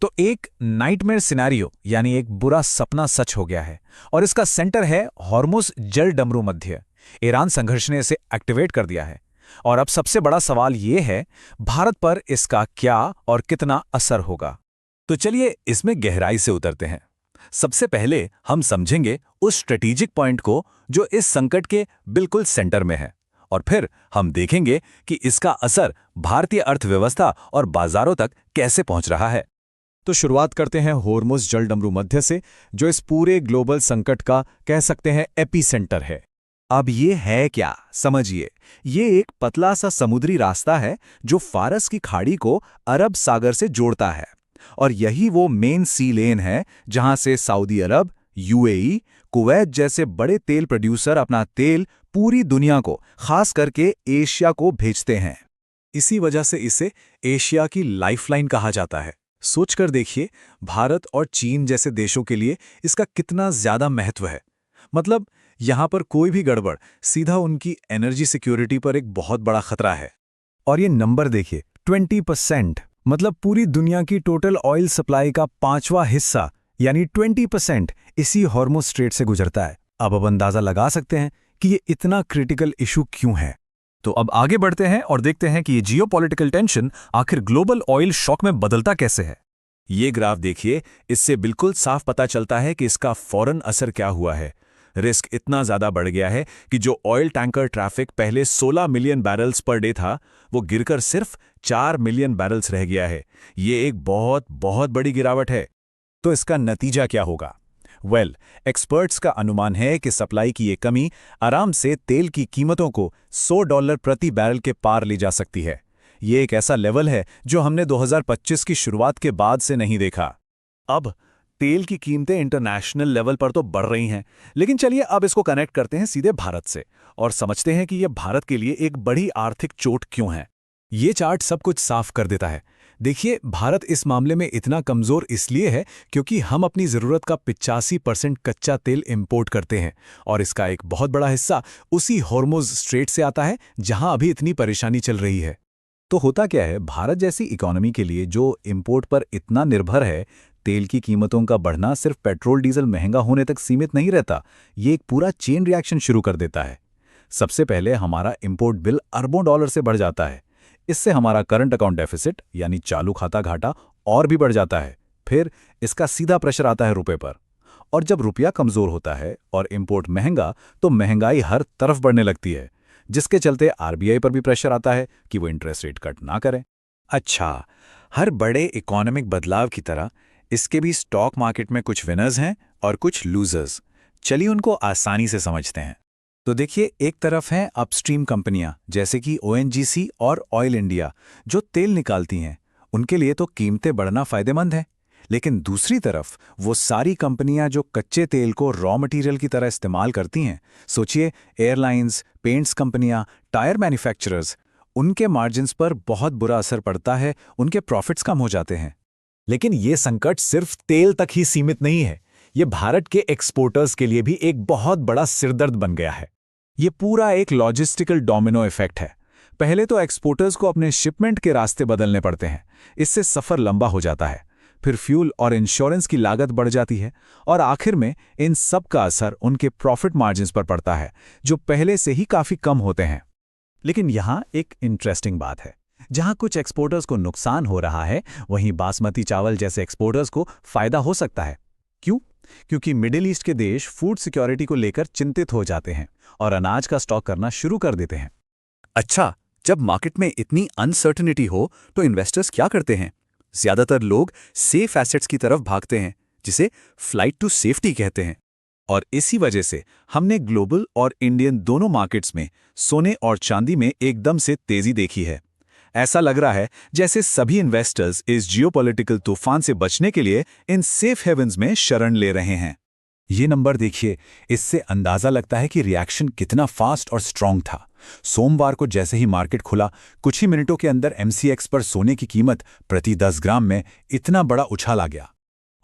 तो एक nightmare scenario यानी एक बुरा सपना सच हो गया है और इसका सेंटर है हॉर्मुज जल डमरू मध्य। ईरान संघर्ष ने इसे एक्टिवेट कर दिया है और अब सबसे बड़ा सवाल ये है, भारत पर इसका क्या और कितना असर होगा। तो चलिए इसमें गहराई से उतरते हैं। सबसे पहले हम समझेंगे उस स्ट्रेटेजिक पॉइंट को जो इस संकट के बिल्कुल सेंटर में है, और फिर हम देखेंगे कि इसका असर भारतीय अर्थव्यवस्था और बाजारों तक कैसे पहुंच रहा है। तो शुरुआत करते हैं हॉर्मुज जल डमरू मध्य से, जो इस पूरे ग्लोबल संकट का कह सकते हैं एपीसेंटर है। अब ये है क्या, समझिए। ये एक पतला सा समुद्री रास्ता है जो फारस की खाड़ी को अरब सागर से जोड़ता है, और यही वो मेन सी लेन है जहां से सऊदी अरब, यूएई, कुवैत जैसे बड़े तेल प्रोड्यूसर अपना तेल पूरी दुनिया को, खास करके एशिया को भेजते हैं। इसी वजह से इसे एशिया की लाइफलाइन कहा जाता है। सोचकर देखिए, भारत और चीन जैसे देशों के लिए इसका कितना ज्यादा महत्व है। मतलब यहां पर कोई भी गड़बड़ सीधा उनकी एनर्जी सिक्योरिटी पर एक बहुत बड़ा खतरा है। और ये नंबर देखिए, 20%, मतलब पूरी दुनिया की टोटल ऑयल सप्लाई का 5वां हिस्सा यानी 20% इसी हॉर्मुज स्ट्रेट से गुजरता है। अब अंदाजा लगा सकते हैं कि ये इतना क्रिटिकल इशू क्यों है। तो अब आगे बढ़ते हैं और देखते हैं कि ये जियोपॉलिटिकल टेंशन आखिर ग्लोबल ऑयल शॉक में बदलता कैसे है। ये ग्राफ देखिए, इससे बिल्कुल साफ पता चलता है कि इसका फौरन असर क्या हुआ है। रिस्क इतना ज्यादा बढ़ गया है कि जो ऑयल टैंकर ट्रैफिक पहले 16 मिलियन बैरल्स पर डे था, वो गिरकर सिर्फ 4 मिलियन बैरल्स रह गया है। ये एक बहुत बहुत बड़ी गिरावट है। तो इसका नतीजा क्या होगा? एक्सपर्ट्स का अनुमान है कि सप्लाई की ये कमी आराम से तेल की कीमतों को $100 प्रति बैरल के पार ले जा सकती है। ये एक ऐसा लेवल है जो हमने 2025 की शुरुआत के बाद से नहीं देखा। अब तेल की कीमतें इंटरनेशनल लेवल पर तो बढ़ रही हैं, लेकिन चलिए अब इसको कनेक्ट करते हैं सीधे भारत से और समझते हैं कि यह भारत के लिए एक बड़ी आर्थिक चोट क्यों है। ये चार्ट सब कुछ साफ कर देता है। देखिए, भारत इस मामले में इतना कमजोर इसलिए है क्योंकि हम अपनी ज़रूरत का 85% कच्चा तेल इंपोर्ट करते हैं, और इसका एक बहुत बड़ा हिस्सा उसी हॉर्मुज स्ट्रेट से आता है जहां अभी इतनी परेशानी चल रही है। तो होता क्या है, भारत जैसी इकोनॉमी के लिए जो इंपोर्ट पर इतना निर्भर है, तेल की कीमतों का बढ़ना सिर्फ पेट्रोल डीजल महंगा होने तक सीमित नहीं रहता। ये एक पूरा चेन रिएक्शन शुरू कर देता है। सबसे पहले हमारा इंपोर्ट बिल अरबों डॉलर से बढ़ जाता है। इससे हमारा करंट अकाउंट डेफिसिट यानी चालू खाता घाटा और भी बढ़ जाता है। फिर इसका सीधा प्रेशर आता है रुपए पर, और जब रुपया कमजोर होता है और इंपोर्ट महंगा, तो महंगाई हर तरफ बढ़ने लगती है, जिसके चलते आरबीआई पर भी प्रेशर आता है कि वो इंटरेस्ट रेट कट ना करें। अच्छा, हर बड़े इकोनॉमिक बदलाव की तरह इसके भी स्टॉक मार्केट में कुछ विनर्स हैं और कुछ लूजर्स। चलिए उनको आसानी से समझते हैं। तो देखिए, एक तरफ हैं अपस्ट्रीम कंपनियां जैसे कि ओएनजीसी और ऑयल इंडिया, जो तेल निकालती हैं। उनके लिए तो कीमतें बढ़ना फायदेमंद है। लेकिन दूसरी तरफ वो सारी कंपनियां जो कच्चे तेल को रॉ मटेरियल की तरह इस्तेमाल करती हैं, सोचिए एयरलाइंस, पेंट्स कंपनियां, टायर मैन्युफैक्चरर्स, उनके मार्जिन्स पर बहुत बुरा असर पड़ता है, उनके प्रॉफिट्स कम हो जाते हैं। लेकिन ये संकट सिर्फ तेल तक ही सीमित नहीं है। ये भारत के एक्सपोर्टर्स के लिए भी एक बहुत बड़ा सिरदर्द बन गया है। ये पूरा एक लॉजिस्टिकल डोमिनो इफेक्ट है। पहले तो एक्सपोर्टर्स को अपने शिपमेंट के रास्ते बदलने पड़ते हैं। इससे सफ़र लंबा हो जाता है। फिर फ्यूल और इंश्योरेंस की लागत बढ़ जाती है, और आखिर में इन सब का असर उनके प्रॉफिट मार्जिन्स पर पड़ता है, जो पहले से ही काफ़ी कम होते हैं। लेकिन यहाँ एक इंटरेस्टिंग बात है। जहाँ कुछ एक्सपोर्टर्स को नुकसान हो रहा है, वहीं बासमती चावल जैसे एक्सपोर्टर्स को फ़ायदा हो सकता है। क्यों? क्योंकि मिडिल ईस्ट के देश फूड सिक्योरिटी को लेकर चिंतित हो जाते हैं और अनाज का स्टॉक करना शुरू कर देते हैं। अच्छा, जब मार्केट में इतनी अनसर्टेनिटी हो तो इन्वेस्टर्स क्या करते हैं? ज्यादातर लोग सेफ एसेट्स की तरफ भागते हैं, जिसे फ्लाइट टू सेफ्टी कहते हैं। और इसी वजह से हमने ग्लोबल और इंडियन दोनों मार्केट्स में सोने और चांदी में एकदम से तेजी देखी है। ऐसा लग रहा है जैसे सभी इन्वेस्टर्स इस जियोपॉलिटिकल तूफान से बचने के लिए इन सेफ हेवन्स में शरण ले रहे हैं। ये नंबर देखिए, इससे अंदाजा लगता है कि रिएक्शन कितना फास्ट और स्ट्रांग था। सोमवार को जैसे ही मार्केट खुला, कुछ ही मिनटों के अंदर एमसीएक्स पर सोने की कीमत प्रति 10 ग्राम में इतना बड़ा उछाल आ गया।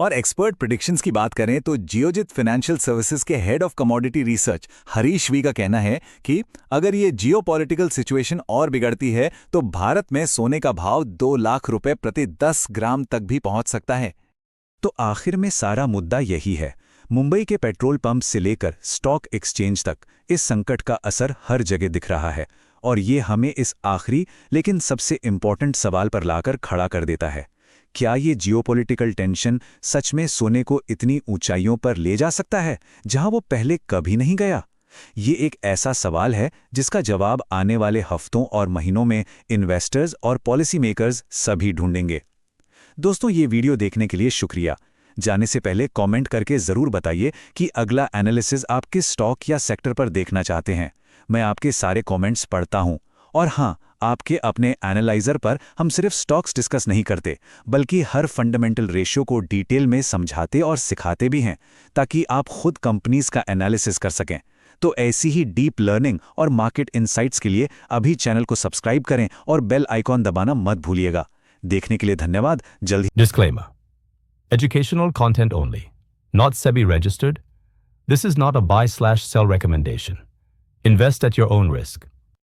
और एक्सपर्ट प्रेडिक्शंस की बात करें तो जियोजित फाइनेंशियल सर्विसेज के head of commodity research Harish V का कहना है कि अगर ये जियोपॉलिटिकल सिचुएशन और बिगड़ती है तो भारत में सोने का भाव 2 लाख रुपए प्रति 10 ग्राम तक भी पहुंच सकता है। तो आखिर में सारा मुद्दा यही है, मुंबई के पेट्रोल पंप से लेकर स्टॉक एक्सचेंज तक इस संकट का असर हर जगह दिख रहा है और ये हमें इस आखिरी लेकिन सबसे इम्पॉर्टेंट सवाल पर लाकर खड़ा कर देता है, क्या ये जियोपॉलिटिकल टेंशन सच में सोने को इतनी ऊंचाइयों पर ले जा सकता है जहां वो पहले कभी नहीं गया? ये एक ऐसा सवाल है जिसका जवाब आने वाले हफ्तों और महीनों में इन्वेस्टर्स और पॉलिसी मेकर्स सभी ढूंढेंगे। दोस्तों, ये वीडियो देखने के लिए शुक्रिया। जाने से पहले कमेंट करके ज़रूर बताइए कि अगला एनालिसिस आप किस स्टॉक या सेक्टर पर देखना चाहते हैं। मैं आपके सारे कमेंट्स पढ़ता हूं। और हाँ, आपके अपने एनालाइजर पर हम सिर्फ स्टॉक्स डिस्कस नहीं करते, बल्कि हर फंडामेंटल रेशियो को डिटेल में समझाते और सिखाते भी हैं, ताकि आप खुद कंपनीज का एनालिसिस कर सकें। तो ऐसी ही डीप लर्निंग और मार्केट इनसाइट्स के लिए अभी चैनल को सब्सक्राइब करें और बेल आइकॉन दबाना मत भूलिएगा। देखने के लिए धन्यवाद। जल्दी Disclaimer. Educational content only. Not SEBI registered. This is not a buy/sell recommendation. Invest at your own risk.